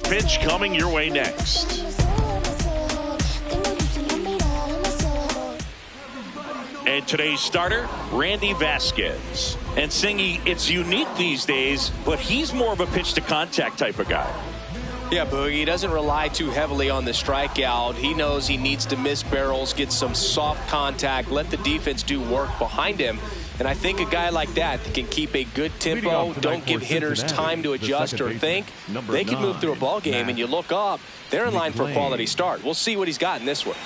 Pitch coming your way next. And today's starter, Randy Vasquez. And Singy, it's unique these days, but he's more of a pitch-to-contact type of guy. Yeah, Boogie, he doesn't rely too heavily on the strikeout. He knows he needs to miss barrels, get some soft contact, let the defense do work behind him. And I think a guy like that can keep a good tempo, don't give hitters time to adjust or think. They can move through a ball game, and you look up, they're in line for a quality start. We'll see what he's got in this one.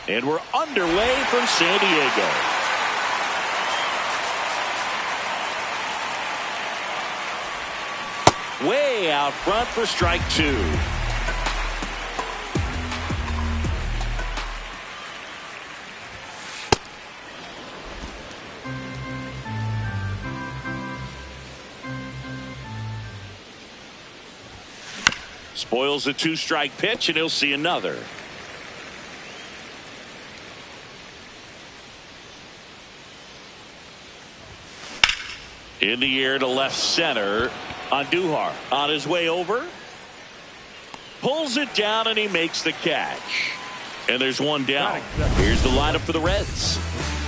And we're underway from San Diego. Way out front for strike two. Spoils a two-strike pitch, and he'll see another. In the air to left center. Andujar on his way over. Pulls it down, and he makes the catch. And there's one down. Here's the lineup for the Reds.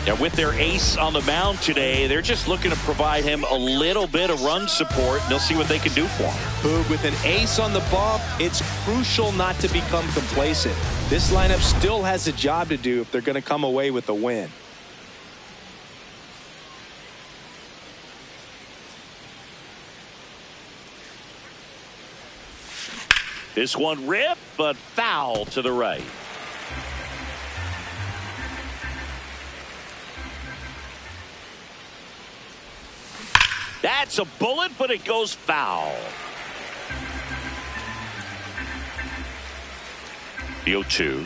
Now, with their ace on the mound today, they're just looking to provide him a little bit of run support, and they'll see what they can do for him. Boog, with an ace on the bump, it's crucial not to become complacent. This lineup still has a job to do if they're going to come away with a win. This one ripped, but foul to the right. That's a bullet, but it goes foul. The 0-2.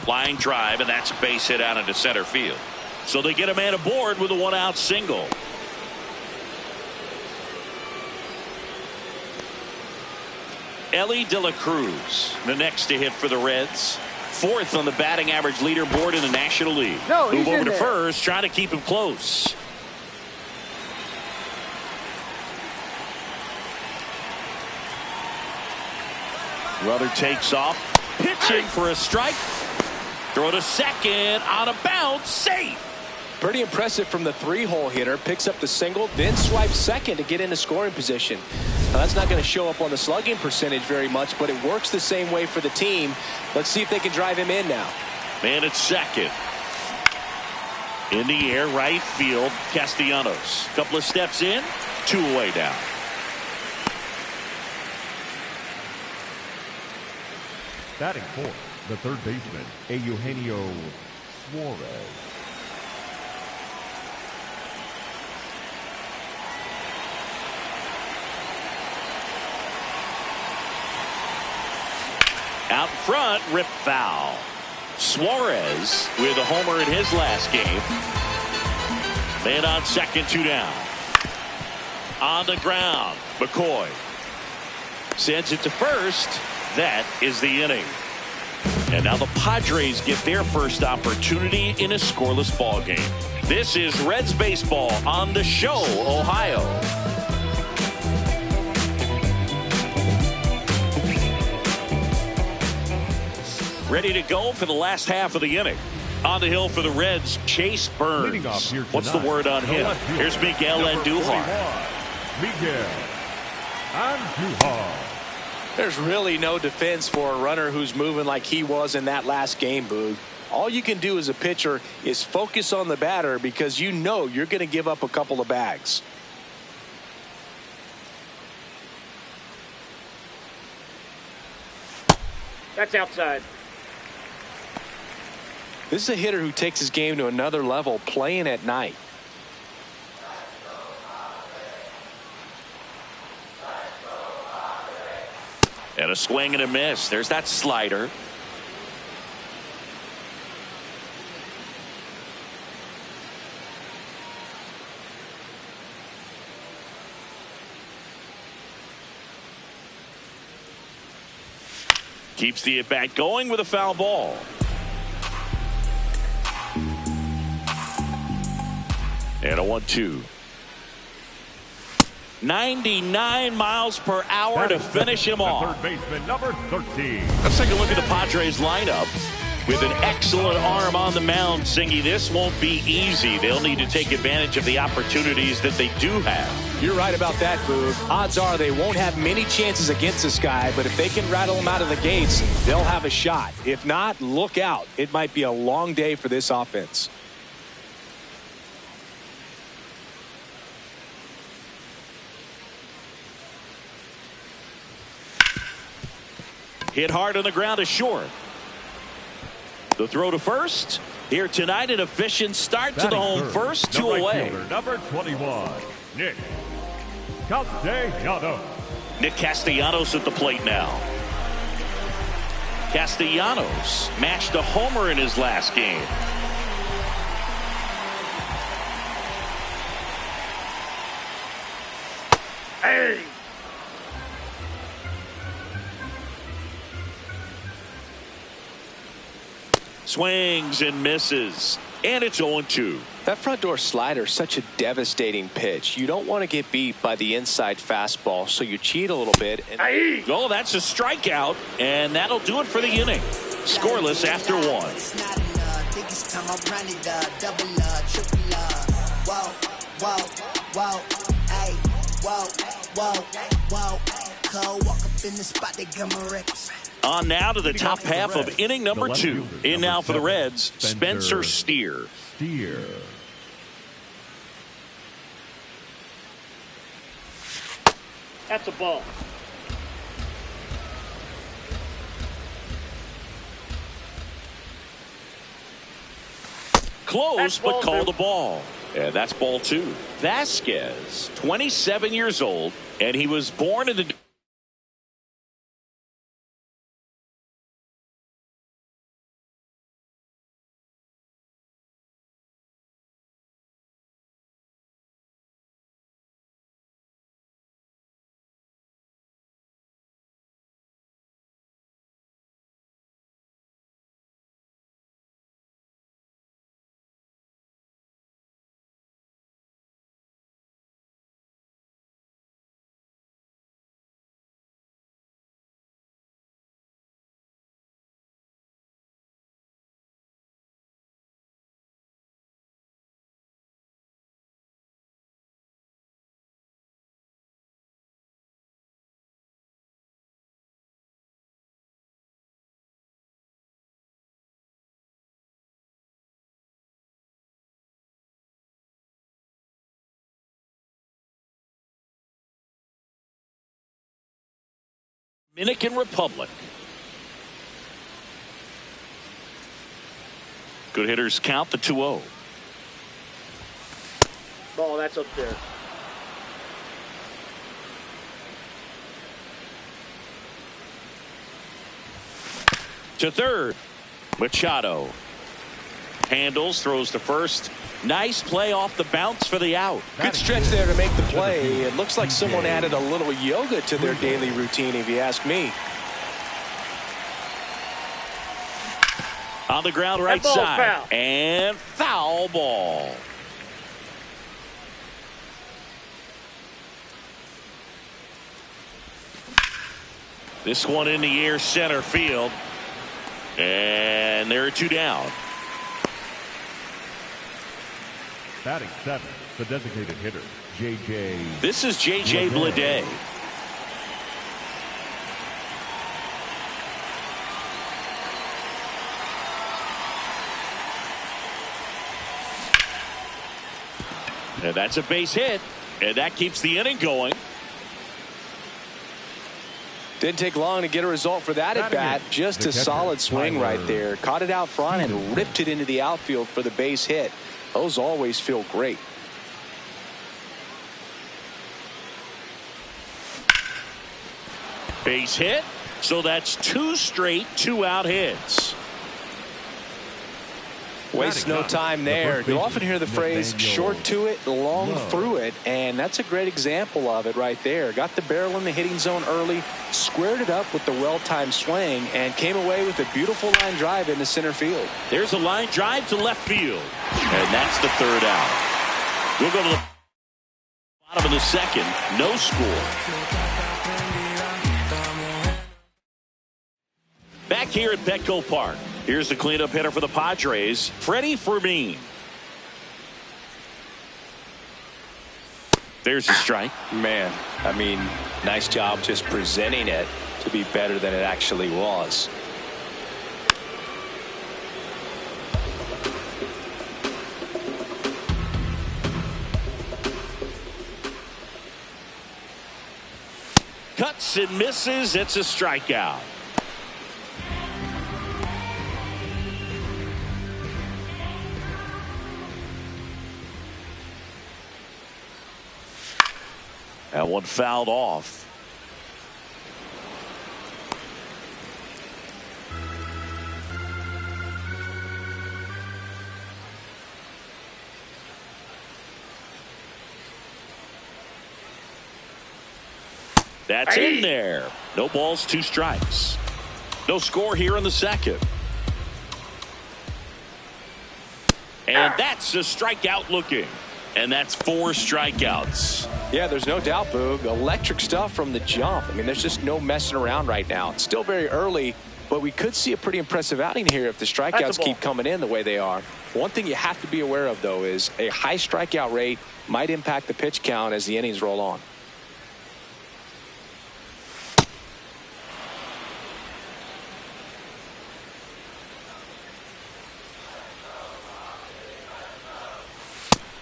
Line drive, and that's a base hit out into center field. So they get a man aboard with a one-out single. Ellie De La Cruz, the next to hit for the Reds. Fourth on the batting average leaderboard in the National League. Move over to first, trying to keep him close. Ruther takes off, pitching for a strike. Throw to second, on a bounce, safe. Pretty impressive from the three-hole hitter. Picks up the single, then swipes second to get into scoring position. Now, that's not going to show up on the slugging percentage very much, but it works the same way for the team. Let's see if they can drive him in now. Man at second. In the air, right field, Castellanos. Couple of steps in, two away now. Batting fourth, the third baseman, Eugenio Suarez. Out front, rip foul. Suarez with a homer in his last game. Man on second, two down. On the ground, McCoy sends it to first. That is the inning. And now the Padres get their first opportunity in a scoreless ball game. This is Reds baseball on the show, Ohio. Ready to go for the last half of the inning. On the hill for the Reds, Chase Burns. What's the word on him? Here's Miguel Andujar. Miguel Andujar. There's really no defense for a runner who's moving like he was in that last game, Boog. All you can do as a pitcher is focus on the batter because you know you're going to give up a couple of bags. That's outside. This is a hitter who takes his game to another level playing at night. And a swing and a miss. There's that slider. Keeps the at-bat going with a foul ball. And a 1-2. 99 miles per hour to finish him off. Third baseman, number 13. Let's take a look at the Padres lineup. With an excellent arm on the mound, Singy, this won't be easy. They'll need to take advantage of the opportunities that they do have. You're right about that, Boog. Odds are they won't have many chances against this guy, but if they can rattle him out of the gates, they'll have a shot. If not, look out. It might be a long day for this offense. Hit hard on the ground is short. The throw to first. Here tonight, an efficient start to the home first, 2 away. Number 21, Nick Castellanos. Nick Castellanos at the plate now. Castellanos matched a homer in his last game. Hey! Swings and misses. And it's 0-2. That front door slider is such a devastating pitch. You don't want to get beat by the inside fastball, so you cheat a little bit. And oh, that's a strikeout. And that'll do it for the inning. Scoreless after 1. On now to the top half of inning number 2. In now for the Reds, Spencer Steer. That's a ball. Close, but called the ball. And that's ball 2. Vasquez, 27 years old, and he was born in the Dominican Republic. Good hitters count the 2-0. Ball, that's up there. To third. Machado handles, throws to first. Nice play off the bounce for the out. Good stretch there to make the play. It looks like someone added a little yoga to their daily routine, if you ask me. On the ground, right side. Foul. And foul ball. This one in the air, center field. And there are 2 down. Batting 7, the designated hitter, J.J. This is J.J. Bleday. And that's a base hit. And that keeps the inning going. Didn't take long to get a result for that at bat. Just a solid swing right there. Caught it out front and ripped it into the outfield for the base hit. Those always feel great. Base hit. So that's 2 straight 2-out hits. Waste no time there. You often hear the phrase short to it, long through it, and that's a great example of it right there. Got the barrel in the hitting zone early, squared it up with the well-timed swing, and came away with a beautiful line drive into center field. There's a line drive to left field, and that's the 3rd out. We'll go to the bottom of the second. No score. Back here at Petco Park. Here's the cleanup hitter for the Padres, Freddie Fermin. There's a strike. Man, I mean, nice job just presenting it to be better than it actually was. Cuts and misses. It's a strikeout. That one fouled off. That's in there. No balls, 2 strikes. No score here in the second. And that's a strikeout looking. And that's 4 strikeouts. Yeah, there's no doubt, Boog. Electric stuff from the jump. I mean, there's just no messing around right now. It's still very early, but we could see a pretty impressive outing here if the strikeouts keep coming in the way they are. One thing you have to be aware of, though, is a high strikeout rate might impact the pitch count as the innings roll on.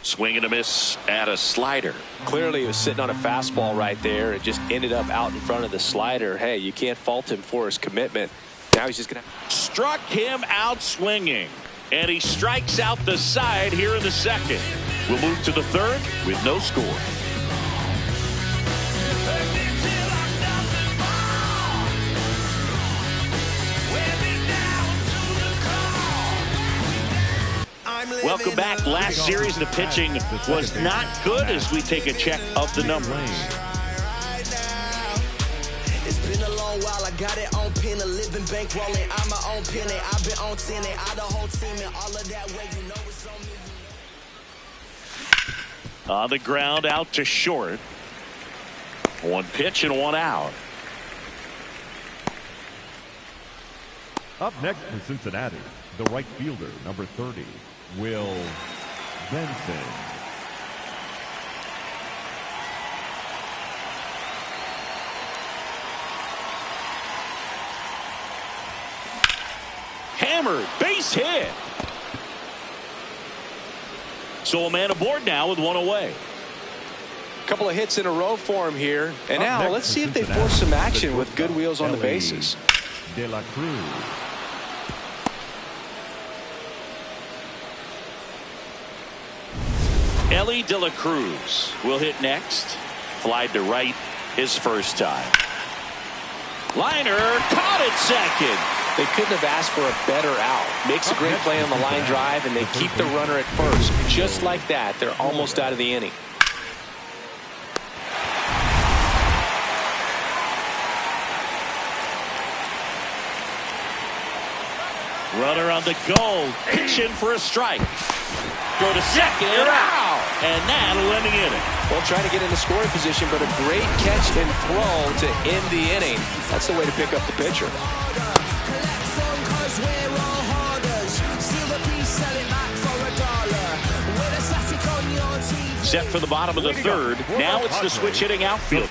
Swing and a miss at a slider. Clearly, he was sitting on a fastball right there. It just ended up out in front of the slider. Hey, you can't fault him for his commitment. Now he's just going to... Struck him out swinging. And he strikes out the side here in the second. We'll move to the third with no score. Welcome back. Last series, the pitching was not good as we take a check of the numbers. It's been a long while. I got it on pin, a living bank rolling. I'm my own penny. I've been on 10 and I the whole team and all of that way. You know it's on me. On the ground, out to short. 1 pitch and 1 out. Up next for Cincinnati, the right fielder, number 30, Will Benson. Hammered, base hit. So a man aboard now with 1 away. A couple of hits in a row for him here. And now let's see if they force some action with good wheels on the bases. De La Cruz. Ellie De La Cruz will hit next. Flied to right his first time. Liner caught at second. They couldn't have asked for a better out. Makes a great play on the line drive, and they keep the runner at first. Just like that, they're almost out of the inning. Runner on the go. Pitching for a strike. Go to second. Out. And that'll end the inning. Well, trying to get into scoring position, but a great catch and throw to end the inning. That's the way to pick up the pitcher. Set for the bottom of the third. Now it's the switch hitting outfield.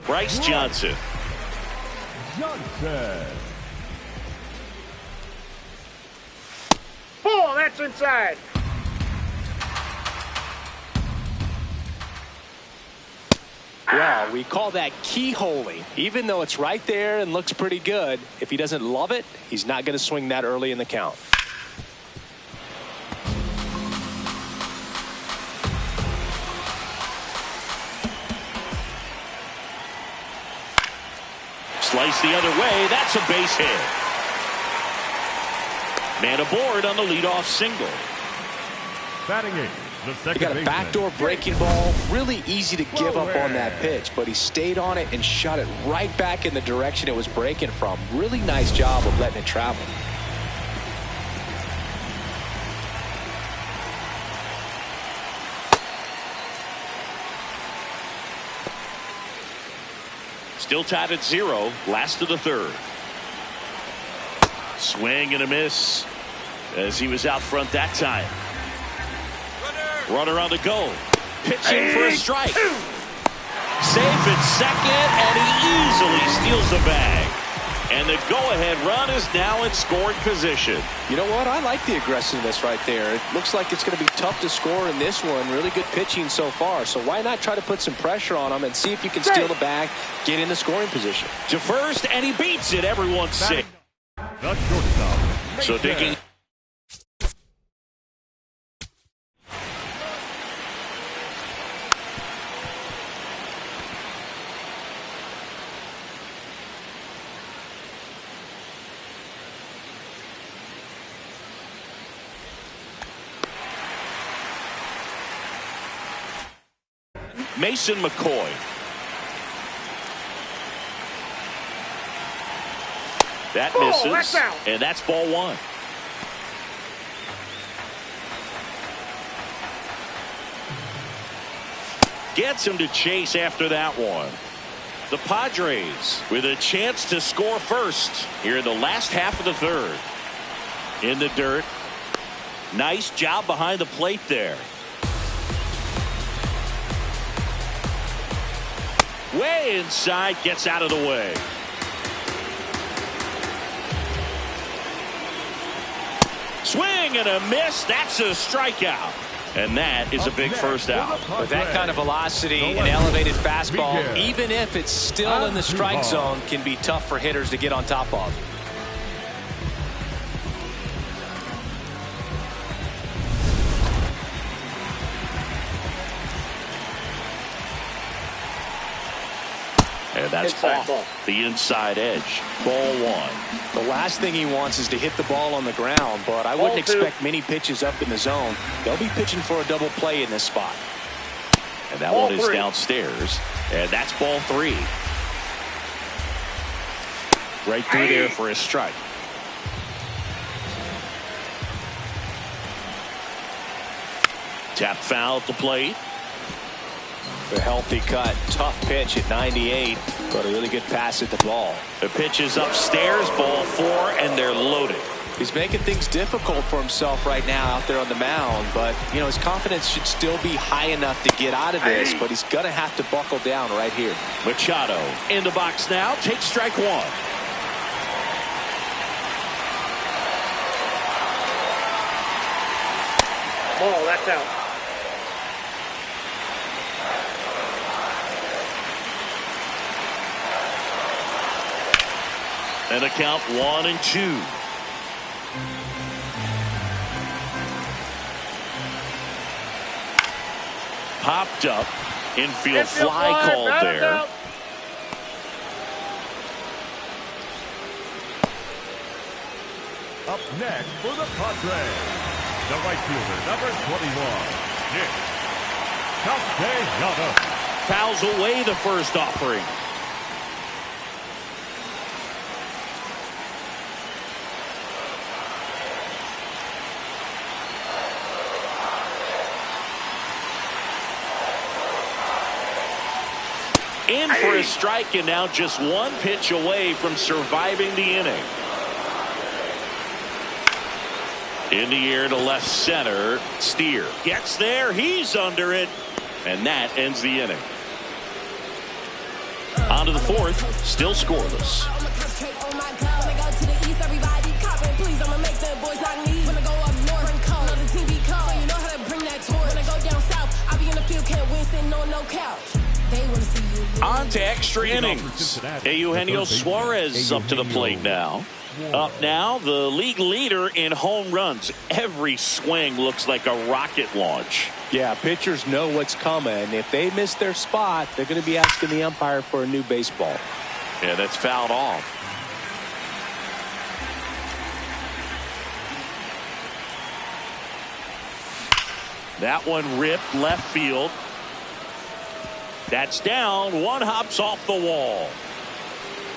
Bryce Johnson. Oh, that's inside. Well, we call that keyholing. Even though it's right there and looks pretty good, if he doesn't love it, he's not going to swing that early in the count. Slice the other way. That's a base hit. Man aboard on the leadoff single. Batting eighth, the He second got a baseman. backdoor breaking ball. Really easy to give up on that pitch, but he stayed on it and shot it right back in the direction it was breaking from. Really nice job of letting it travel. Still tied at 0. Last of the third. Swing and a miss as he was out front that time. Runner on the go. Pitching for a strike. Safe at second, and he easily steals the bag. And the go-ahead run is now in scoring position. You know what? I like the aggressiveness right there. It looks like it's going to be tough to score in this one. Really good pitching so far. So why not try to put some pressure on him and see if you can steal the bag, get in the scoring position. To first, and he beats it. Everyone's sick. The shortstop. So digging. Mason McCoy. That misses, that's out. and that's ball one. Gets him to chase after that one. The Padres with a chance to score first here in the last half of the third. In the dirt. Nice job behind the plate there. Way inside, gets out of the way. Swing and a miss. That's a strikeout. And that is a big first out. With that kind of velocity and elevated fastball, even if it's still in the strike zone, can be tough for hitters to get on top of. And that's off the inside edge. Ball one. The last thing he wants is to hit the ball on the ground, but I wouldn't expect many pitches up in the zone. They'll be pitching for a double play in this spot. And that one is downstairs. And that's ball three. Right through there for a strike. Tap foul at the plate. A healthy cut, tough pitch at 98, but a really good pass at the ball. The pitch is upstairs, ball four, and they're loaded. He's making things difficult for himself right now out there on the mound, but you know his confidence should still be high enough to get out of this, but he's gonna have to buckle down right here. Machado in the box now, takes strike one. Oh, that's out. And a count 1-2. Popped up. Infield fly called there. Up next for the Padres, the right fielder, number 21, Nick Castellanos. Fouls away the first offering. In for a strike, and now just one pitch away from surviving the inning. In the air to left center. Steer gets there. He's under it. And that ends the inning. On to the fourth, still scoreless. On to extra innings. Eugenio Suarez up to the plate now. Up now, the league leader in home runs. Every swing looks like a rocket launch. Yeah, pitchers know what's coming. If they miss their spot, they're going to be asking the umpire for a new baseball. Yeah, that's fouled off. That one ripped left field. That's down. One hops off the wall.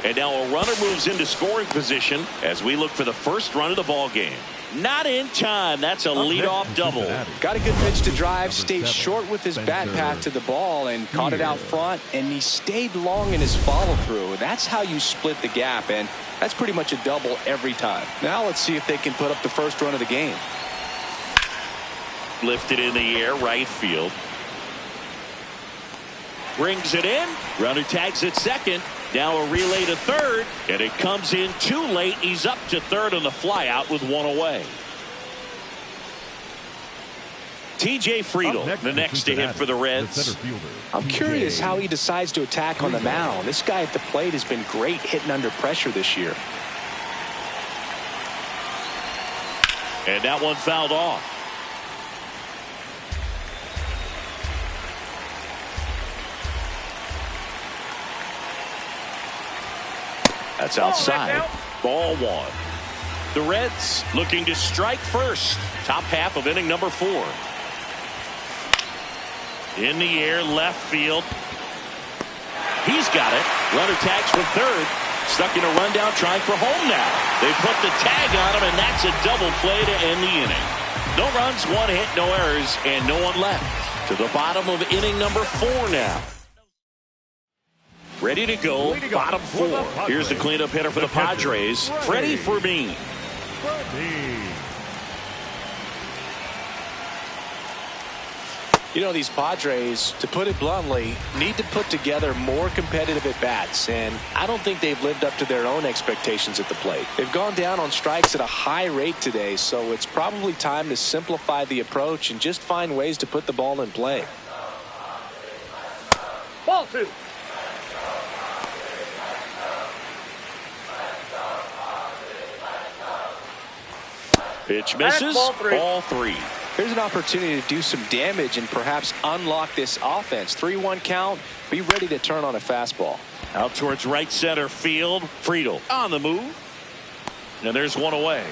And now a runner moves into scoring position as we look for the first run of the ball game. Not in time. That's a leadoff double. Got a good pitch to drive, stayed short with his bat path to the ball and caught it out front, and he stayed long in his follow through. That's how you split the gap, and that's pretty much a double every time. Now let's see if they can put up the first run of the game. Lifted in the air, right field. Brings it in. Runner tags at second. Now a relay to third, and it comes in too late. He's up to third on the flyout with one away. TJ Friedel, the next to hit for the Reds. I'm curious how he decides to attack on the mound. This guy at the plate has been great hitting under pressure this year. And that one fouled off. That's outside. Ball one. The Reds looking to strike first. Top half of inning number 4. In the air, left field. He's got it. Runner tags from third. Stuck in a rundown, trying for home now. They put the tag on him, and that's a double play to end the inning. No runs, 1 hit, no errors, and no one left. To the bottom of inning number 4 now. Ready to go, bottom 4. Here's the cleanup hitter for the Padres, Freddie Fermin. You know, these Padres, to put it bluntly, need to put together more competitive at-bats, and I don't think they've lived up to their own expectations at the plate. They've gone down on strikes at a high rate today, so it's probably time to simplify the approach and just find ways to put the ball in play. Ball 2. Pitch misses. Ball 3. Here's an opportunity to do some damage and perhaps unlock this offense. 3-1 count. Be ready to turn on a fastball. Out towards right center field. Friedel on the move. And there's one away.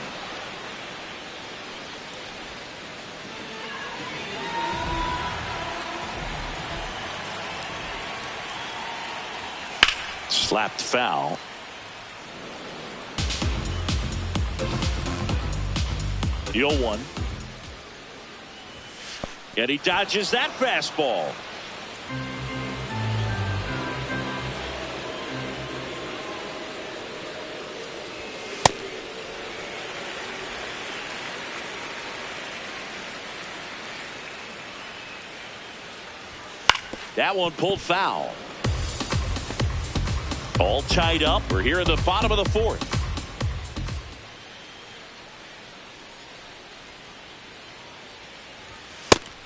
Slapped foul. The 0-1. And he dodges that fastball. That one pulled foul. All tied up. We're here in the bottom of the 4th.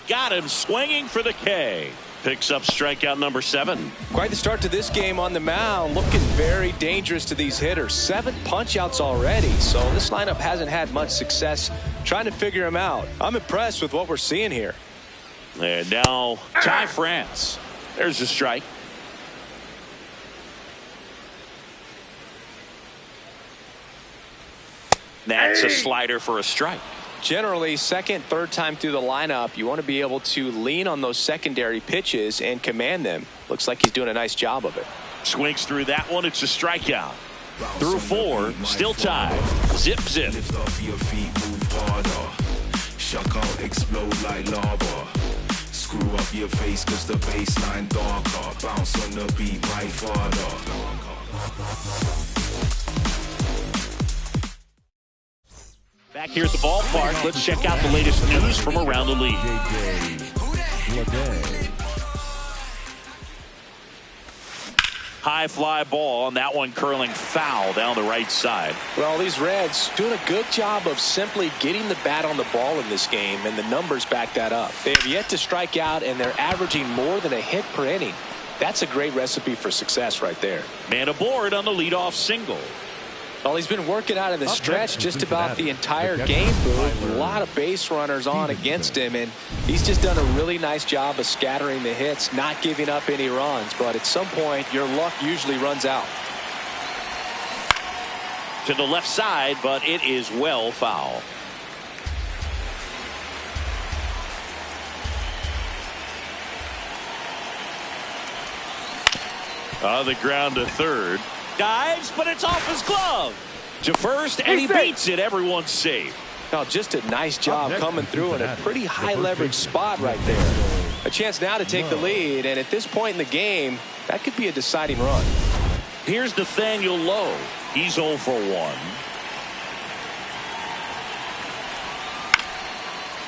Got him swinging for the K. Picks up strikeout number 7. Quite the start to this game on the mound. Looking very dangerous to these hitters. 7 punch-outs already. So this lineup hasn't had much success trying to figure him out. I'm impressed with what we're seeing here. And now Ty France. There's a strike. That's a slider for a strike. Generally, second, third time through the lineup, you want to be able to lean on those secondary pitches and command them. Looks like he's doing a nice job of it. Swings through that one. It's a strikeout. Through 4, still tied. Zip, zip. Lift off your feet, move harder. Shock out, explode like lava. Screw up your face, cause the baseline darker. Bounce on the beat right farther. Back here at the ballpark, let's check out the latest news from around the league. High fly ball, and that one curling foul down the right side. Well, these Reds doing a good job of simply getting the bat on the ball in this game, and the numbers back that up. They have yet to strike out, and they're averaging more than a hit per inning. That's a great recipe for success right there. Man aboard on the leadoff single. Well, he's been working out of the stretch just about the entire game, Boo. A lot of base runners on against him, and he's just done a really nice job of scattering the hits, not giving up any runs. But at some point, your luck usually runs out. To the left side, but it is well foul. On the ground to third. Dives, but it's off his glove. To first, and he beats it. Everyone's safe. Now, just a nice job coming through in a pretty high leverage spot right there. A chance now to take the lead, and at this point in the game, that could be a deciding run. Here's Nathaniel Lowe. He's 0 for 1.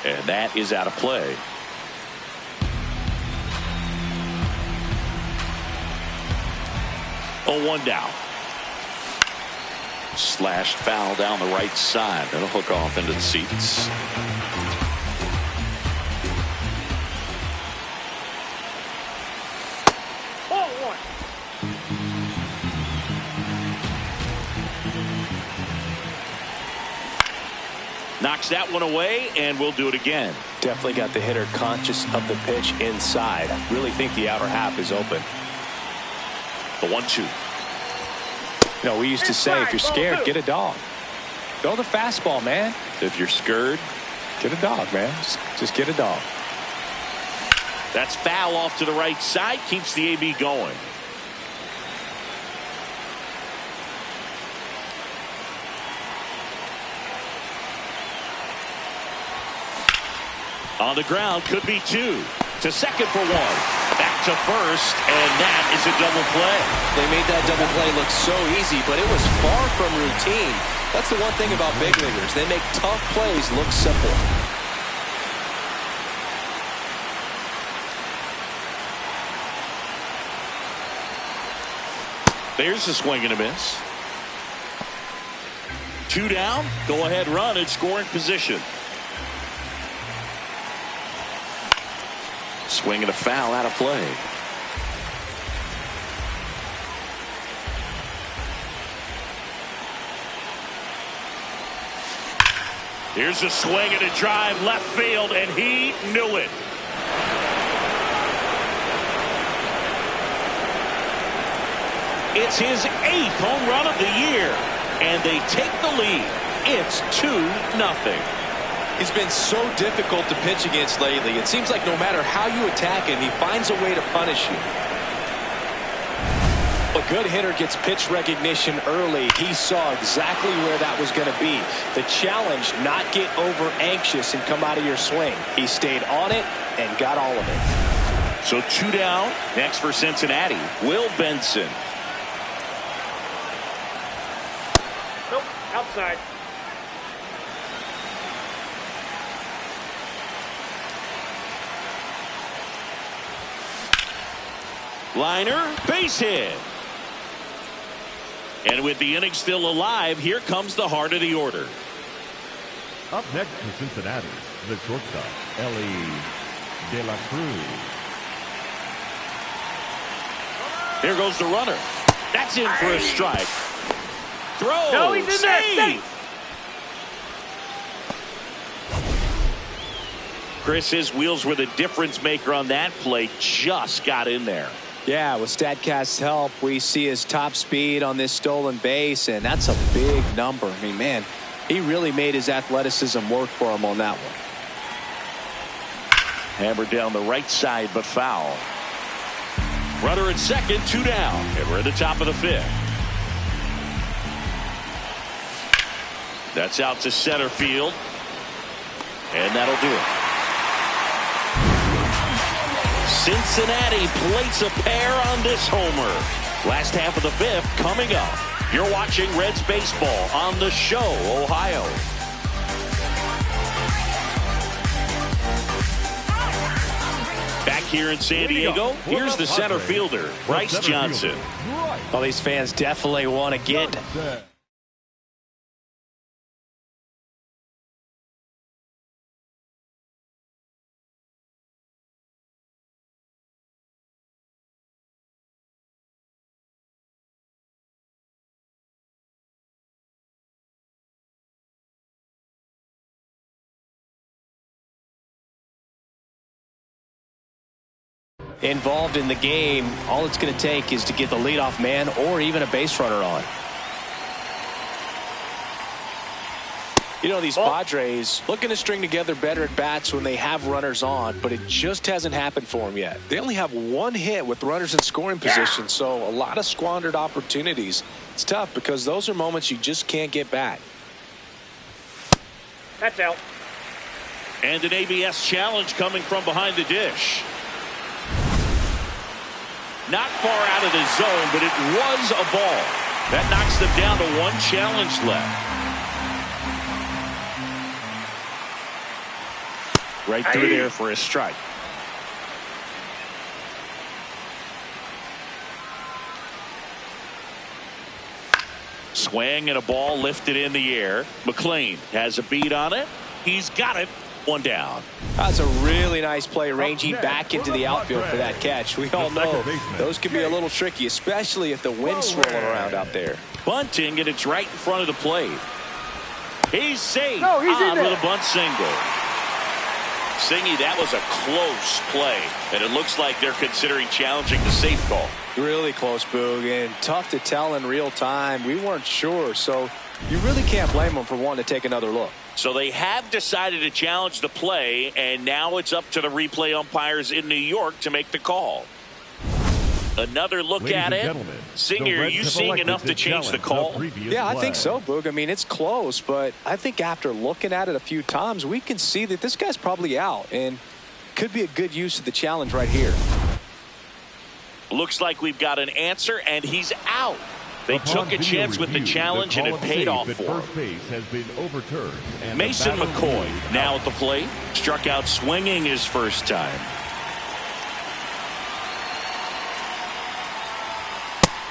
And that is out of play. Oh, 1 down. Slashed foul down the right side. That'll hook off into the seats. Ball 1. Knocks that one away, and we'll do it again. Definitely got the hitter conscious of the pitch inside. Really think the outer half is open. The 1-2. You know, we used to say, if you're scared, get a dog. Throw the fastball, man. If you're scared, get a dog, man. Just get a dog. That's foul off to the right side. Keeps the AB going. On the ground, could be 2. To second for 1. Back to first, and that is a double play. They made that double play look so easy, but it was far from routine. That's the one thing about big leaguers. They make tough plays look simple. There's a swing and a miss. 2 down. Go ahead run in scoring position. Swing and a foul out of play. Here's a swing and a drive left field, and he knew it. It's his 8th home run of the year, and they take the lead. It's 2-0. He's been so difficult to pitch against lately. It seems like no matter how you attack him, he finds a way to punish you. A good hitter gets pitch recognition early. He saw exactly where that was going to be. The challenge, not get over anxious and come out of your swing. He stayed on it and got all of it. So 2 down. Next for Cincinnati, Will Benson. Nope, outside. Liner, base hit. And with the inning still alive, here comes the heart of the order. Up next for Cincinnati, the shortstop, Ellie De La Cruz. Here goes the runner. That's in for a strike. Throw. No, he's in there. Safe. Chris, his wheels were the difference maker on that play. Just got in there. Yeah, with StatCast's help, we see his top speed on this stolen base, and that's a big number. I mean, man, he really made his athleticism work for him on that one. Hammered down the right side, but foul. Runner at second, 2 down, and we're at the top of the 5th. That's out to center field, and that'll do it. Cincinnati plates a pair on this homer. Last half of the 5th coming up. You're watching Reds baseball on The Show, Ohio. Back here in San Diego, here's the center fielder, Bryce Johnson. Well, these fans definitely want to get involved in the game. All it's going to take is to get the leadoff man or even a base runner on. You know, these Padres looking to string together better at bats when they have runners on, but it just hasn't happened for them yet. They only have one hit with runners in scoring position, so a lot of squandered opportunities. It's tough because those are moments you just can't get back. That's out. And an ABS challenge coming from behind the dish. Not far out of the zone, but it was a ball. That knocks them down to one challenge left. Right through there for a strike. Swing and a ball lifted in the air. McLean has a beat on it. He's got it. One down. That's a really nice play, ranging back into the outfield for that catch. We all know those can be a little tricky, especially if the wind's swirling around out there. Bunting, and it's right in front of the plate. He's safe. No, he's in there. With a bunt single. Singy, that was a close play, and it looks like they're considering challenging the safe call. Really close, Boog, and tough to tell in real time. We weren't sure, so you really can't blame them for wanting to take another look. So they have decided to challenge the play, and now it's up to the replay umpires in New York to make the call. Another look at it. Singer, are you seeing enough to change the call? Yeah, I think so, Boog. I mean, it's close, but I think after looking at it a few times, we can see that this guy's probably out, and could be a good use of the challenge right here. Looks like we've got an answer, and he's out. They took a chance with the challenge, and it paid off for him. Mason McCoy now at the plate. Struck out swinging his first time.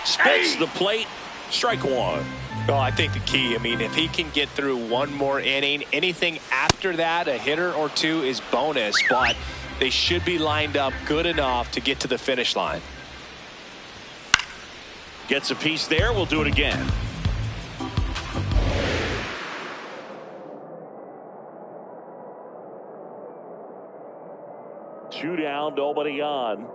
Spits the plate. Strike one. Well, I think the key, I mean, if he can get through one more inning, anything after that, a hitter or two, is bonus, but they should be lined up good enough to get to the finish line. Gets a piece there. We'll do it again. Two down, nobody on.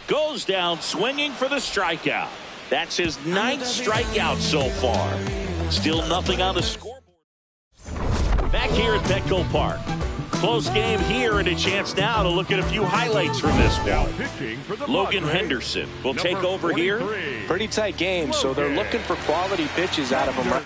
Goes down swinging for the strikeout. That's his 9th strikeout so far. Still nothing on the scoreboard. Back here at Petco Park. Close game here, and a chance now to look at a few highlights from this one. Logan Henderson will take over here. Pretty tight game, so they're looking for quality pitches out of him.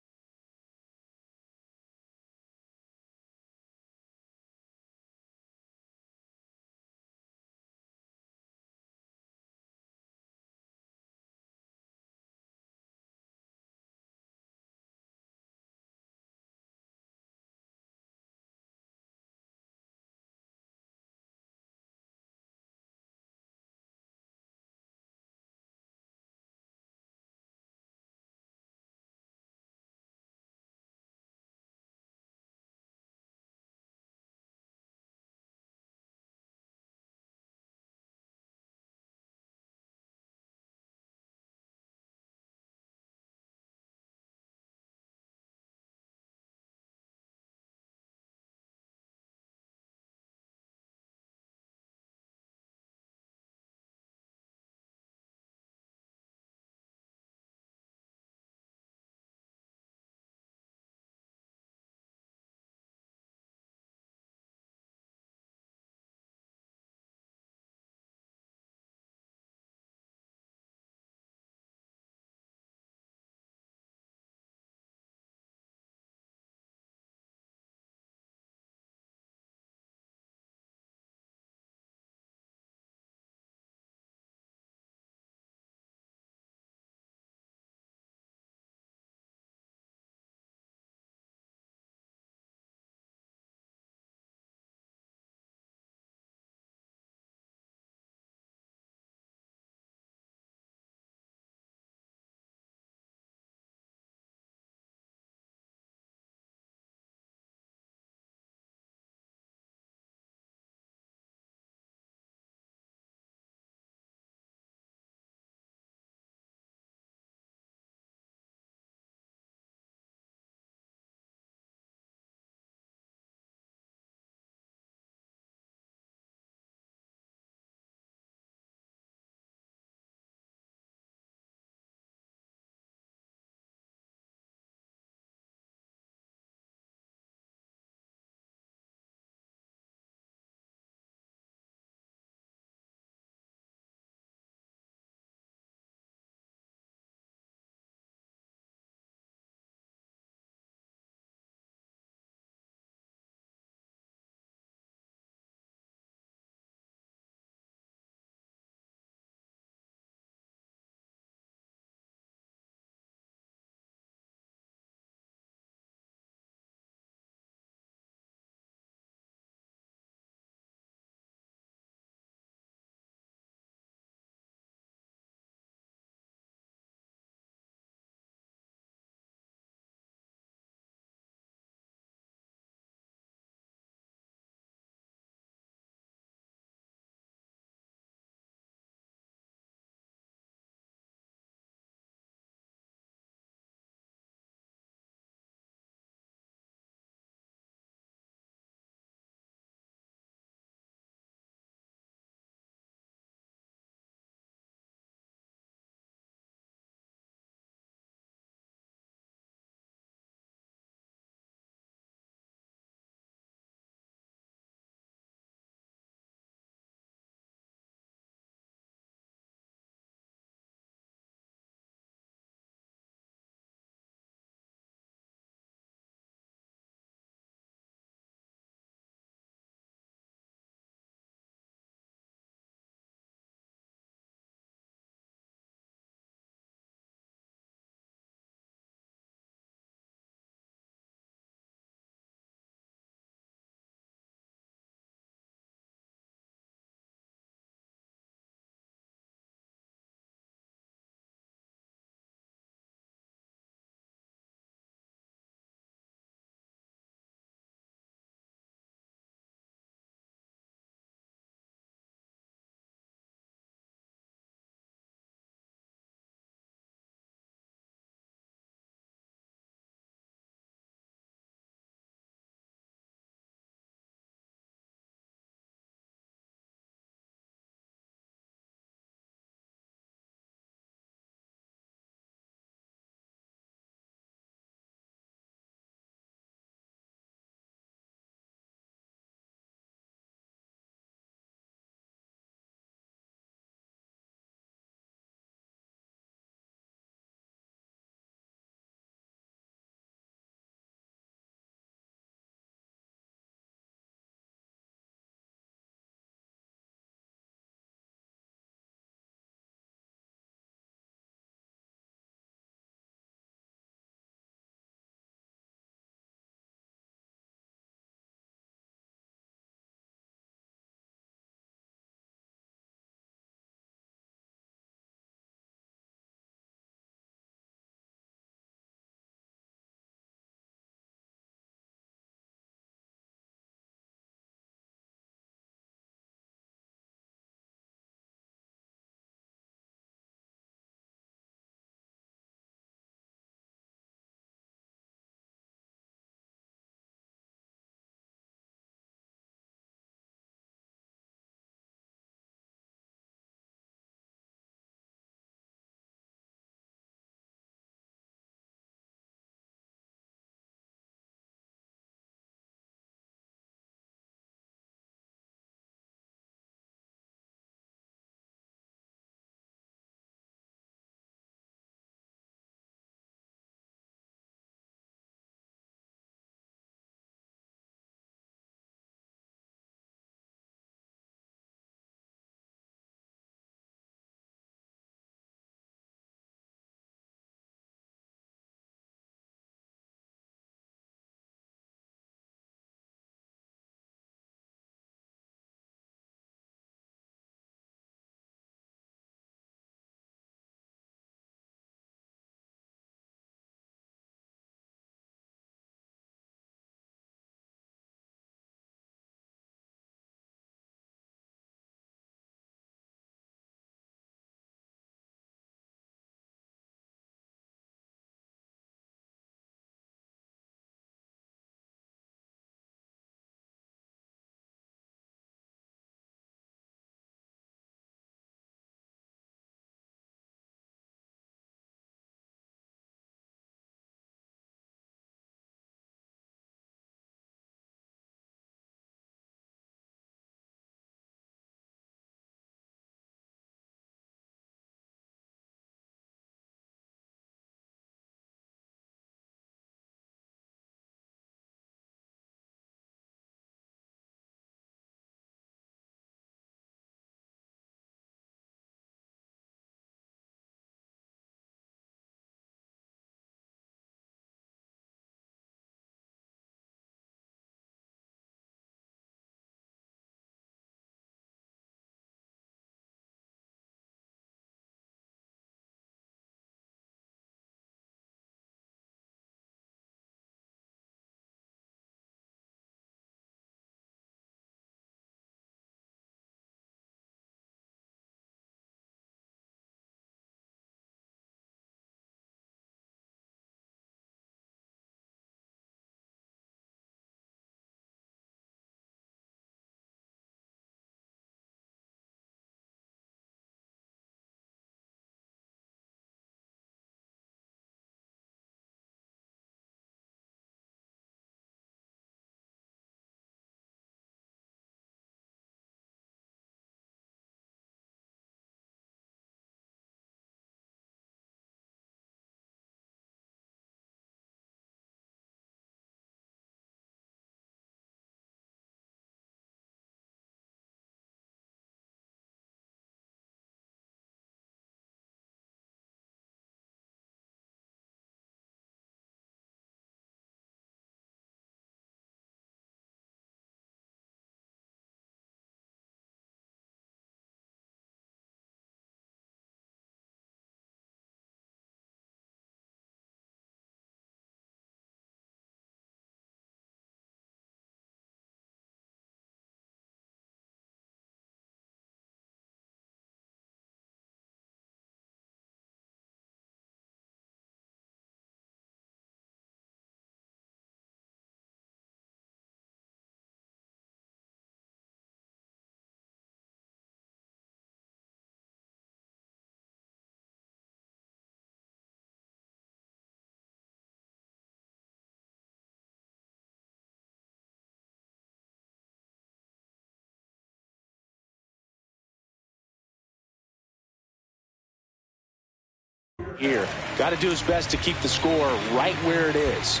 here. Got to do his best to keep the score right where it is.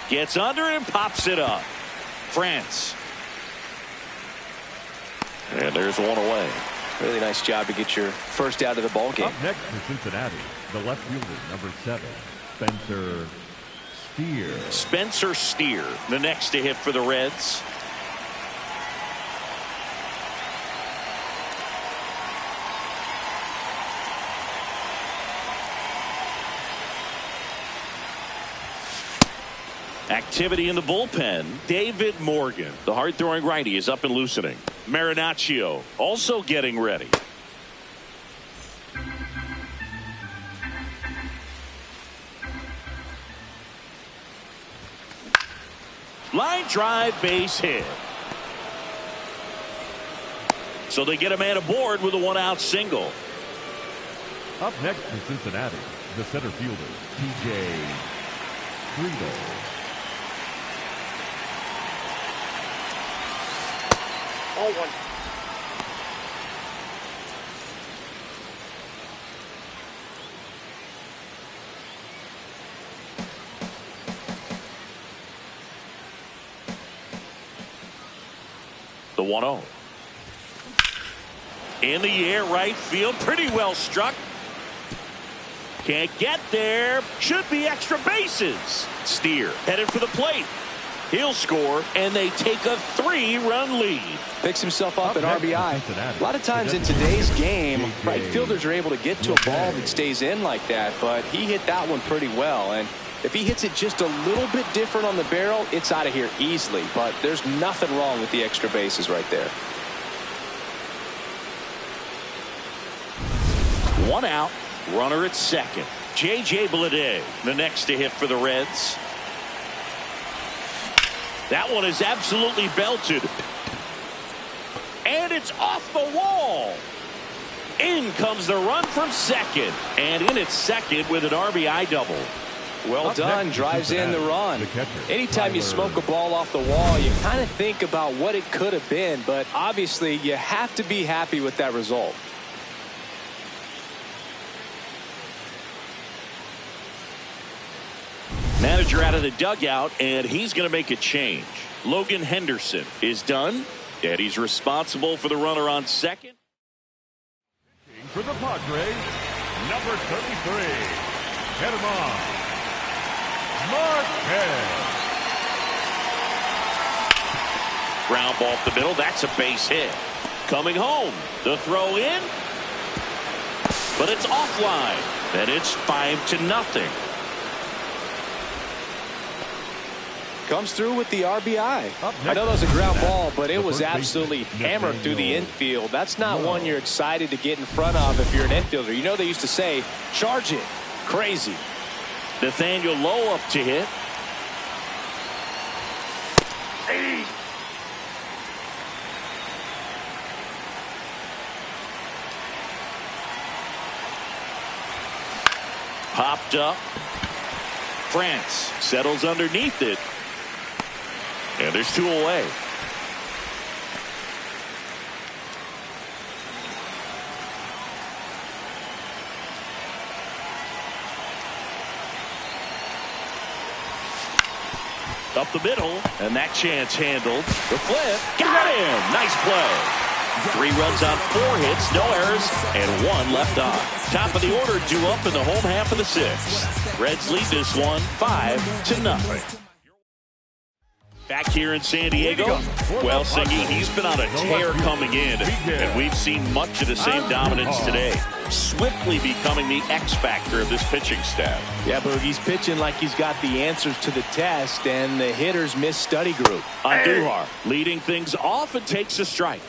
Gets under and pops it up. France. And there's one away. Really nice job to get your first out of the ball game. Up next for Cincinnati, the left fielder, number 7, Spencer Steer. Spencer Steer, the next to hit for the Reds. Activity in the bullpen. David Morgan, the hard-throwing righty, is up and loosening. Marinaccio also getting ready. Line drive, base hit. So they get a man aboard with a one-out single. Up next for Cincinnati, the center fielder, T.J. Friedel. All one. The 1-0. In the air, right field, pretty well struck. Can't get there. Should be extra bases. Steer headed for the plate. He'll score, and they take a 3-run lead. Picks himself up an RBI. A lot of times in today's game, right fielders are able to get to a ball that stays in like that, but he hit that one pretty well. And if he hits it just a little bit different on the barrel, it's out of here easily. But there's nothing wrong with the extra bases right there. One out, runner at second. J.J. Bleday, the next to hit for the Reds. That one is absolutely belted. And it's off the wall. In comes the run from second. And in at second with an RBI double. Well done. Drives in the run. Anytime you smoke a ball off the wall, you kind of think about what it could have been. But obviously, you have to be happy with that result. Manager out of the dugout, and he's going to make a change. Logan Henderson is done, and he's responsible for the runner on second. For the Padres, number 33, Germán Marquez. Ground ball up the middle. That's a base hit. Coming home. The throw in. But it's offline. And it's 5-0. Comes through with the RBI. I know that was a ground ball, but it was absolutely hammered through the infield. That's not one you're excited to get in front of if you're an infielder. You know they used to say, charge it. Crazy. Nathaniel Lowe up to hit. Hey. Popped up. France settles underneath it. And there's 2 away. Up the middle, and that chance handled. The flip, got him! Nice play. 3 runs on 4 hits, no errors, and 1 left on. Top of the order due up in the home half of the 6th. Reds lead this one 5-0. Back here in San Diego, well, Siggy, he's been on a tear coming in, and we've seen much of the same dominance today. Swiftly becoming the X factor of this pitching staff. Yeah, but he's pitching like he's got the answers to the test, and the hitters miss study group. Andujar leading things off and takes a strike.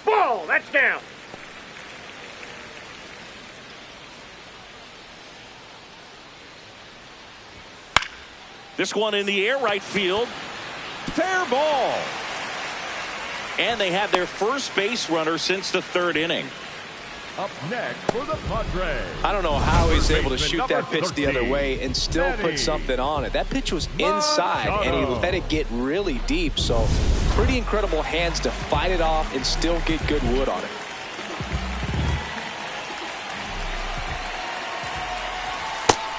Ball, that's down. This one in the air, right field. Fair ball. And they have their first base runner since the 3rd inning. Up next for the Padres. I don't know how he's able to shoot that pitch the other way and still put something on it. That pitch was inside, and he let it get really deep. So pretty incredible hands to fight it off and still get good wood on it.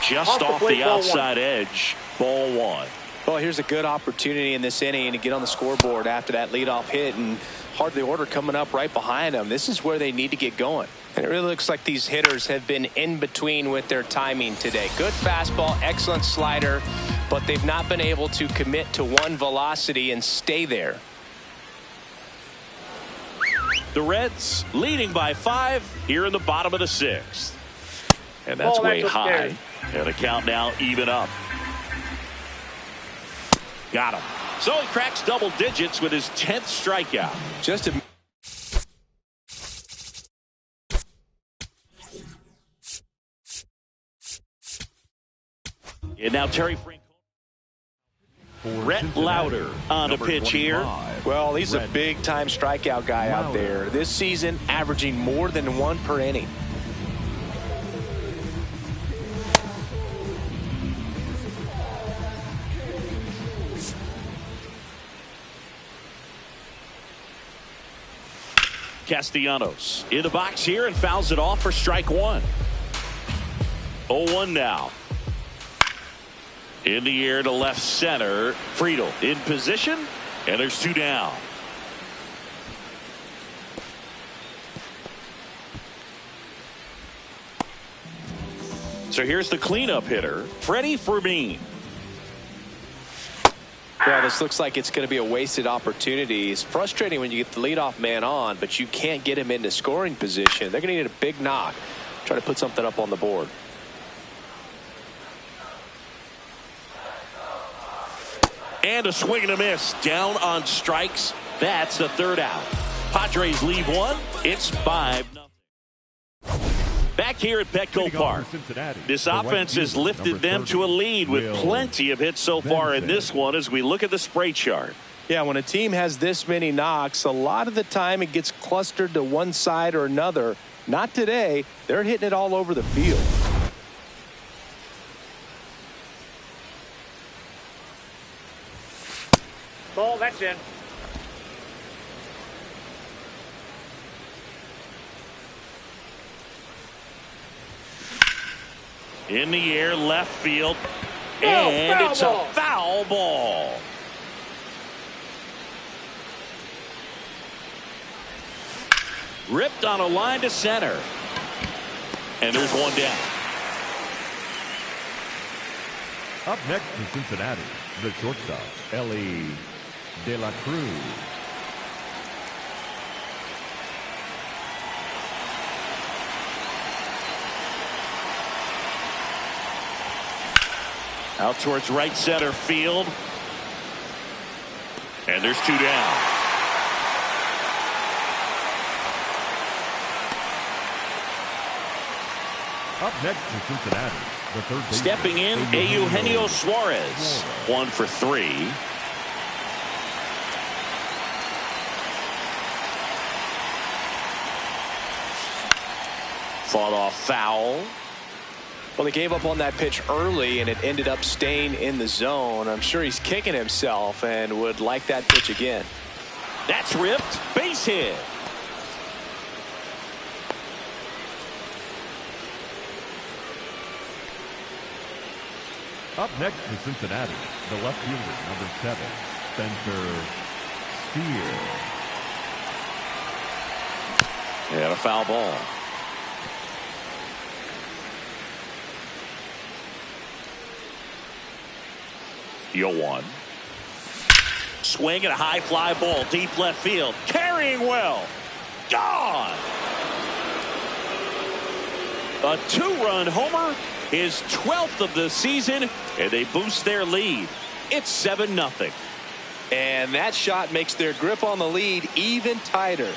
Just off the outside edge. Ball one. Well, here's a good opportunity in this inning to get on the scoreboard after that leadoff hit, and hard the order coming up right behind them. This is where they need to get going. And it really looks like these hitters have been in between with their timing today. Good fastball, excellent slider, but they've not been able to commit to one velocity and stay there. The Reds leading by 5 here in the bottom of the 6th. And that's way high. And the count now even up. Got him. So he cracks double digits with his 10th strikeout. Just a and now Terry Frank. Rhett Lauder on the pitch here. Well, he's a big-time strikeout guy out there. This season, averaging more than 1 per inning. Castellanos in the box here and fouls it off for strike 1. 0-1 now. In the air to left center. Friedel in position, and there's 2 down. So here's the cleanup hitter, Freddie Fermin. Yeah, this looks like it's going to be a wasted opportunity. It's frustrating when you get the leadoff man on, but you can't get him into scoring position. They're going to need a big knock. Try to put something up on the board. And a swing and a miss. Down on strikes. That's the 3rd out. Padres leave 1. It's 5-0. Back here at Petco Park, this offense has lifted them to a lead with plenty of hits so far in this one as we look at the spray chart. Yeah, when a team has this many knocks, a lot of the time it gets clustered to one side or another. Not today. They're hitting it all over the field. Ball, that's in. In the air, left field, and it's a foul ball. Ripped on a line to center. And there's 1 down. Up next in Cincinnati, the shortstop, Ellie De La Cruz. Out towards right center field. And there's 2 down. Up next in Cincinnati, the third baseman. Stepping in, Eugenio Suarez. 1 for 3. Fought off foul. Well, they gave up on that pitch early, and it ended up staying in the zone. I'm sure he's kicking himself and would like that pitch again. That's ripped. Base hit. Up next in Cincinnati, the left fielder, number 7, Spencer Steer. And a foul ball. Deal 1. Swing and a high fly ball deep left field. Carrying well. Gone. A 2-run homer. His 12th of the season. And they boost their lead. It's 7-0. And that shot makes their grip on the lead even tighter.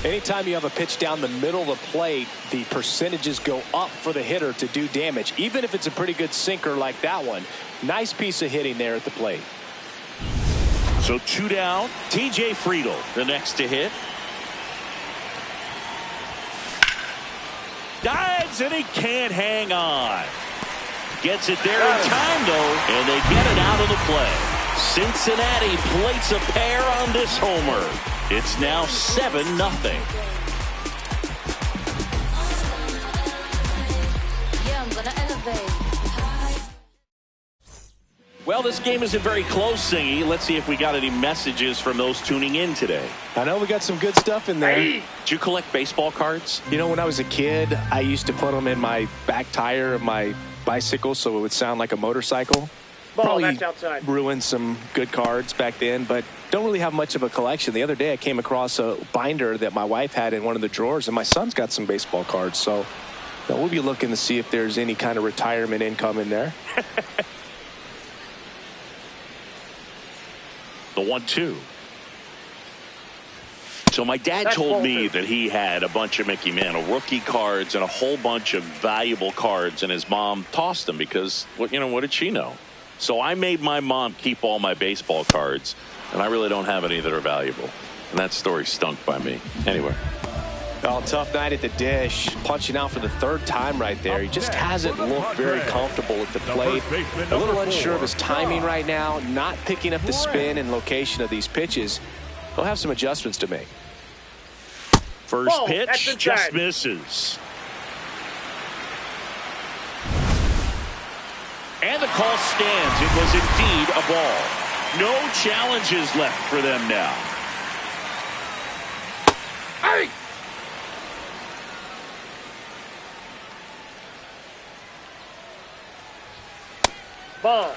Anytime you have a pitch down the middle of the plate, the percentages go up for the hitter to do damage, even if it's a pretty good sinker like that one. Nice piece of hitting there at the plate. So 2 down. TJ Friedel, the next to hit. Dives, and he can't hang on. Gets it there in time, though, and they get it out of the play. Cincinnati plates a pair on this homer. It's now 7-0. Well, this game isn't very close, Singy. Let's see if we got any messages from those tuning in today. I know we got some good stuff in there. Did you collect baseball cards? You know, when I was a kid, I used to put them in my back tire of my bicycle so it would sound like a motorcycle. Ball, that's outside. Ruined some good cards back then, but don't really have much of a collection. The other day I came across a binder that my wife had in one of the drawers, and my son's got some baseball cards. So we'll be looking to see if there's any kind of retirement income in there. The 1-2. So my dad told me that he had a bunch of Mickey Mantle rookie cards and a whole bunch of valuable cards, and his mom tossed them because, what did she know? So I made my mom keep all my baseball cards, and I really don't have any that are valuable. And that story stunk by me. Anyway. Oh, tough night at the dish. Punching out for the third time right there. He just hasn't looked very comfortable at the plate. A little unsure of his timing right now. Not picking up the spin and location of these pitches. He'll have some adjustments to make. First pitch just misses. And the call stands. It was indeed a ball. No challenges left for them now. Hey! Ball.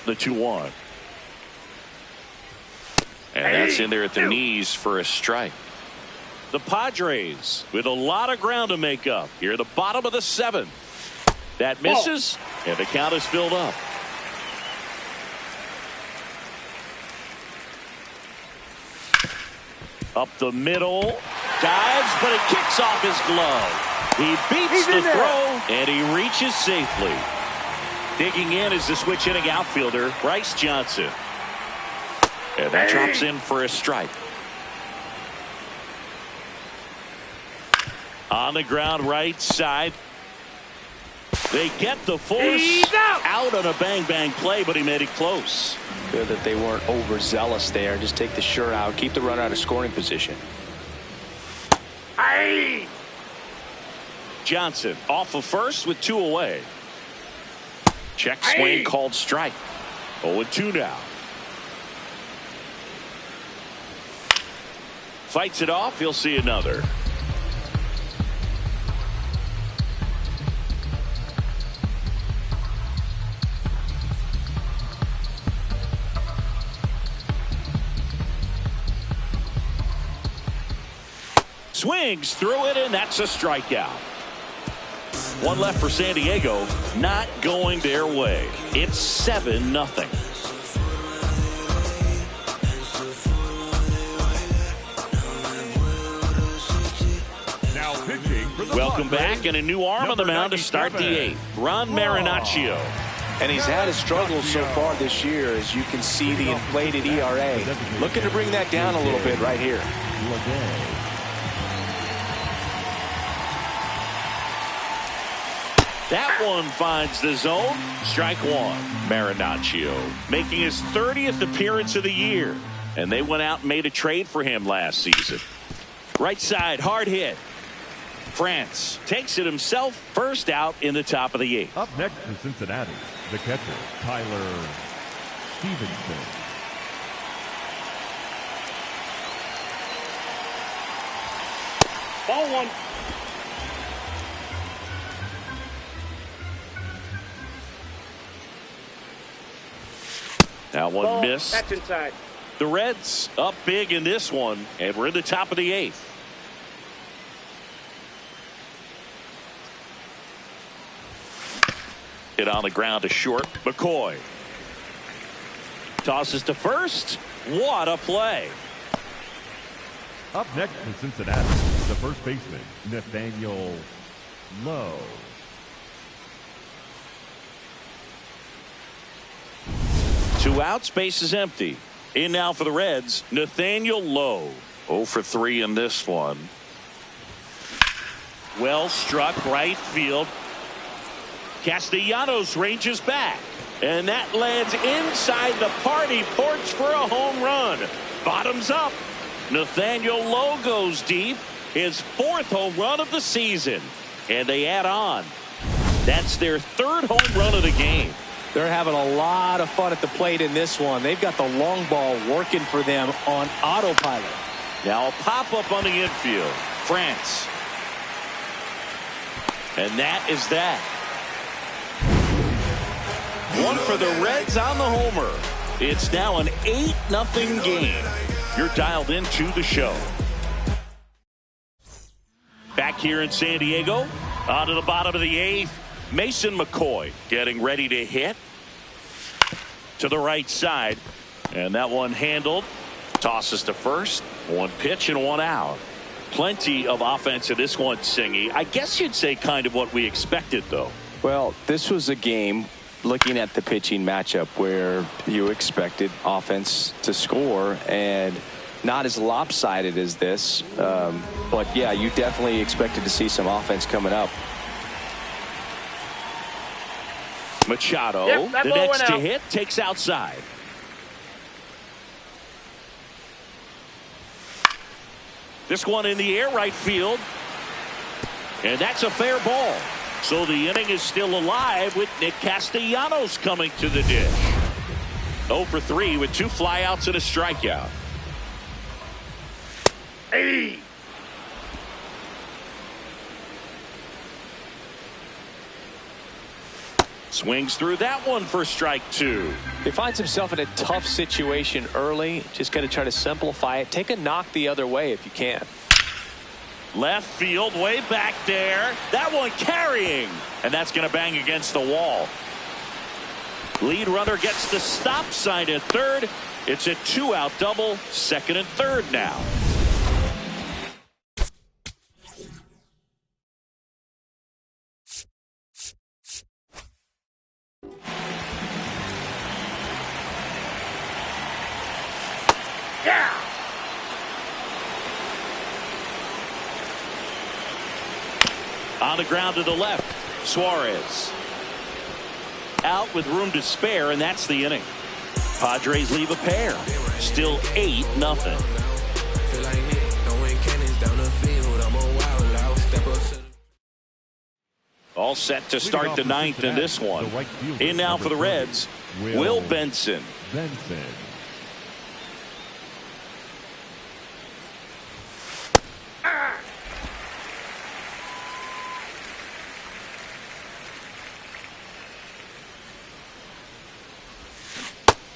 The 2-1. And that's in there at the knees for a strike. The Padres with a lot of ground to make up here at the bottom of the 7th. That misses, and the count is filled up. Up the middle, dives, but it kicks off his glove. He beats the throw, and he reaches safely. Digging in is the switch hitting outfielder, Bryce Johnson. And that drops in for a strike. On the ground right side. They get the force out on a bang-bang play, but he made it close. Good that they weren't overzealous there. Just take the shirt out. Keep the runner out of scoring position. Hey! Johnson off of first with 2 away. Check swing called strike. 0-2 now. Fights it off. He'll see another. Swings through it, and that's a strikeout. One left for San Diego. Not going their way. It's 7-0. Welcome back, and a new arm on the mound to start the 8th. Ron Marinaccio. And he's had his struggles so far this year, as you can see the inflated ERA. Looking to bring that down a little bit right here. That one finds the zone. Strike 1. Marinaccio making his 30th appearance of the year. And they went out and made a trade for him last season. Right side, hard hit. France takes it himself. First out in the top of the 8th. Up next for Cincinnati, the catcher, Tyler Stevenson. Ball 1. That one missed. That's inside. The Reds up big in this one, and we're in the top of the 8th. Hit on the ground to short. McCoy tosses to first. What a play. Up next for Cincinnati, the first baseman, Nathaniel Lowe. Two outs, base is empty. In now for the Reds, Nathaniel Lowe. 0 for 3 in this one. Well struck right field. Castellanos ranges back. And that lands inside the party porch for a home run. Bottoms up. Nathaniel Lowe goes deep. His 4th home run of the season. And they add on. That's their 3rd home run of the game. They're having a lot of fun at the plate in this one. They've got the long ball working for them on autopilot. Now a pop-up on the infield. France. And that is that. One for the Reds on the homer. It's now an 8-0 game. You're dialed into the show. Back here in San Diego, on to the bottom of the 8th. Mason McCoy getting ready to hit to the right side. And that one handled. Tosses to first. 1 pitch and 1 out. Plenty of offense in this one, Singy. I guess you'd say kind of what we expected, though. Well, this was a game, looking at the pitching matchup, where you expected offense to score, and not as lopsided as this. But, yeah, you definitely expected to see some offense coming up. Machado, the next to hit, takes outside. This one in the air, right field. And that's a fair ball. So the inning is still alive with Nick Castellanos coming to the dish. 0 for 3 with 2 flyouts and a strikeout. Hey! Swings through that one for strike 2. He finds himself in a tough situation early. Just got to try to simplify it. Take a knock the other way if you can. Left field, way back there. That one carrying. And that's going to bang against the wall. Lead runner gets the stop sign at third. It's a 2-out double, second and third now. On the ground to the left, Suarez. Out with room to spare, and that's the inning. Padres leave a pair. Still 8-0. All set to start the 9th in this one. In now for the Reds, Will Benson.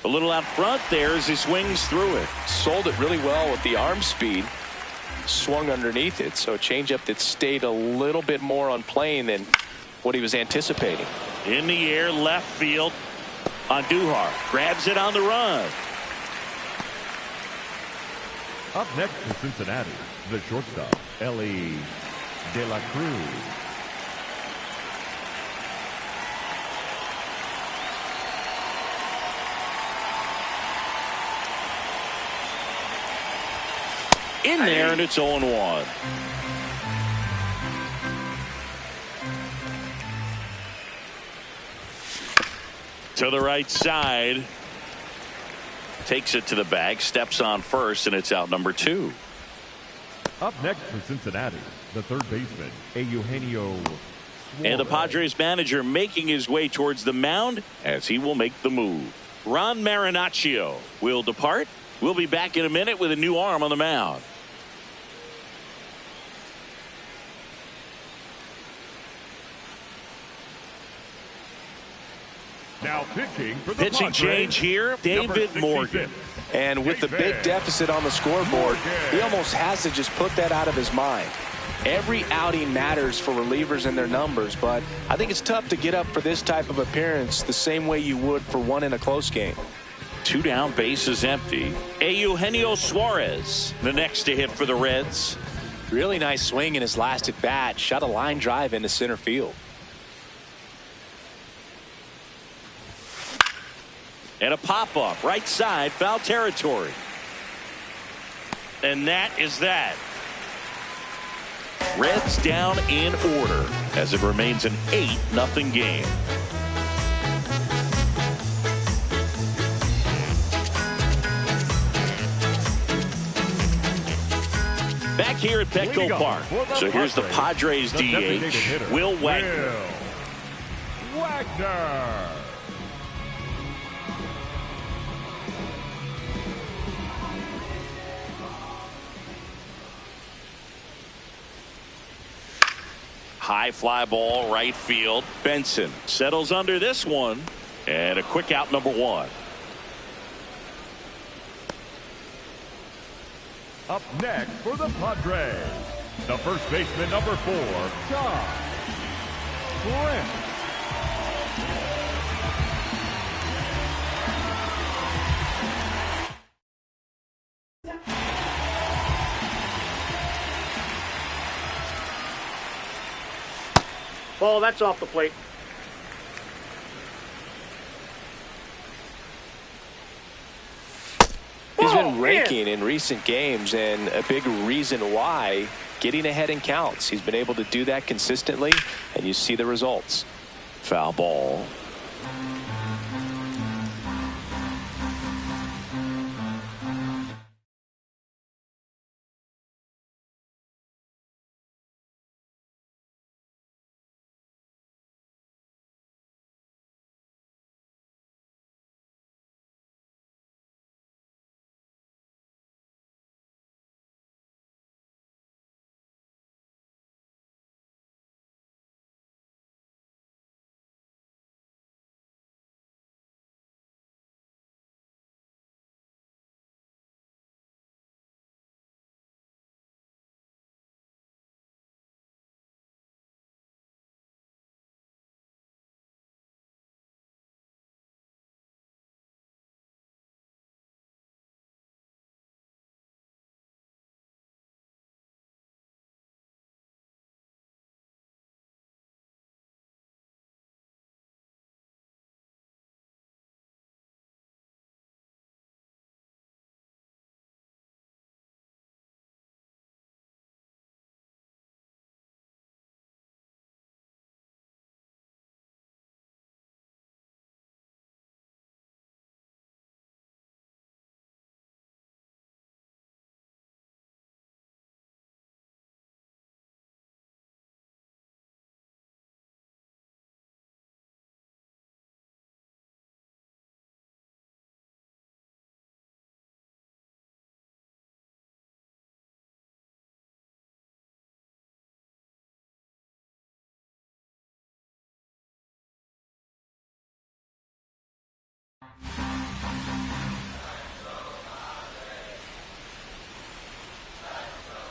A little out front there as he swings through it. Sold it really well with the arm speed. Swung underneath it. So a changeup that stayed a little bit more on plane than what he was anticipating. In the air, left field. Andujar grabs it on the run. Up next for Cincinnati, the shortstop, Ellie De La Cruz. In there, and it's 0-1. To the right side. Takes it to the bag, steps on first, and it's out number 2. Up next for Cincinnati, the third baseman, Eugenio Suarez. And the Padres manager making his way towards the mound as he will make the move. Ron Marinaccio will depart. We'll be back in a minute with a new arm on the mound. Now pitching for the Pitching Padres, change here, David Morgan. And with the big deficit on the scoreboard, he almost has to just put that out of his mind. Every outing matters for relievers and their numbers, but I think it's tough to get up for this type of appearance the same way you would for one in a close game. 2 down, bases empty. Eugenio Suarez, the next to hit for the Reds. Really nice swing in his last at bat. Shot a line drive into center field. And a pop-up, right side, foul territory. And that is that. Reds down in order as it remains an 8-0 game. Back here at Petco Park. So here's the Padres DH, Will Wagner. High fly ball right field. Benson settles under this one, and a quick out, number 1. Up next for the Padres, the first baseman, number 4, John Brent. Ball, that's off the plate. He's been raking in recent games, and a big reason why, getting ahead in counts. He's been able to do that consistently, and you see the results. Foul ball.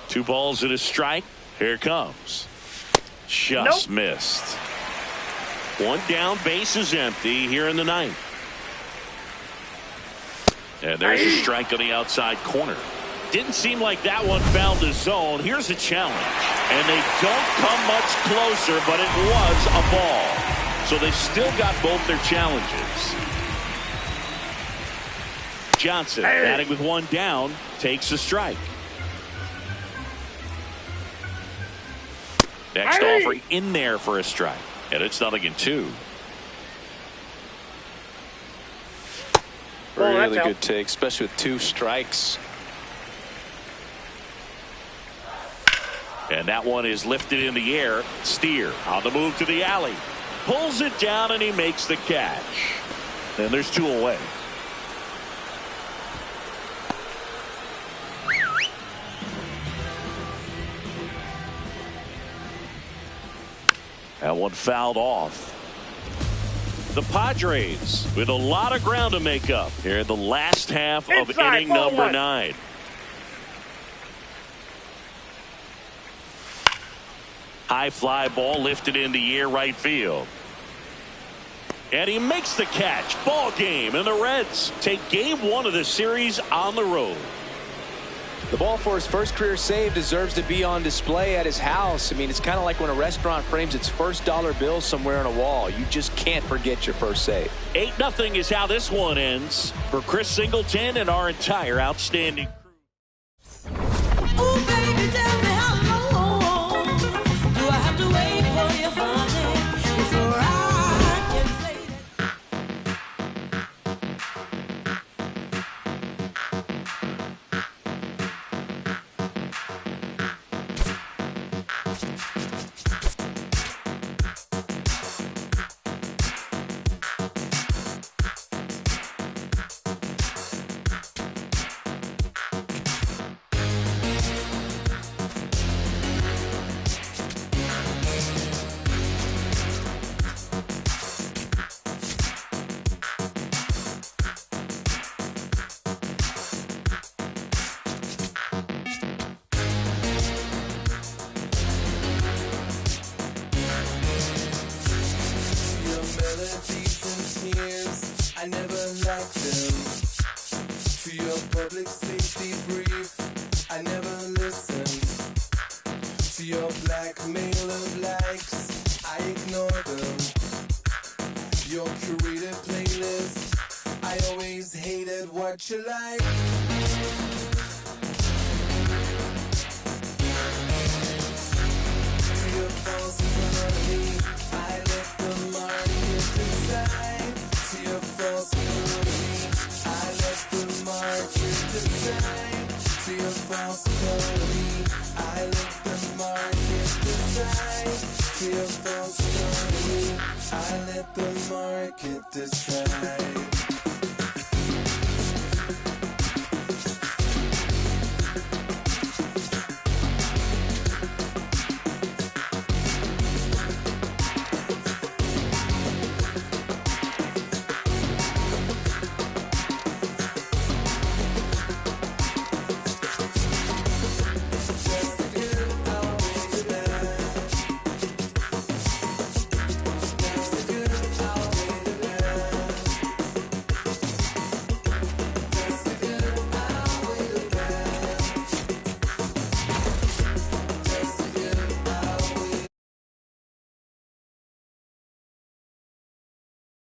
Two balls and a strike. Here it comes. Just missed. One down, base is empty here in the 9th. And there's a strike on the outside corner. Didn't seem like that one found the zone. Here's a challenge. And they don't come much closer, but it was a ball. So they still got both their challenges. Johnson, batting with one down, takes a strike. Next offer in there for a strike. And it's 0-2. Really good take, especially with 2 strikes. And that one is lifted in the air. Steer on the move to the alley. Pulls it down and he makes the catch. And there's 2 away. That one fouled off. The Padres with a lot of ground to make up here in the last half of inning number 9. High fly ball lifted in the air right field. And he makes the catch. Ball game, and the Reds take game 1 of the series on the road. The ball for his first career save deserves to be on display at his house. I mean, it's kind of like when a restaurant frames its first dollar bill somewhere on a wall. You just can't forget your first save. 8-0 is how this one ends for Chris Singleton and our entire outstanding crew. Ooh, baby, tell me how long. like them. To your public safety brief, I never listened. To your blackmail of likes, I ignore them. Your curated playlist, I always hated what you like. To your false economy, I let the market decide. To your false economy, I let the market decide. To your false economy, I let the market decide. To your false economy, I let the market decide.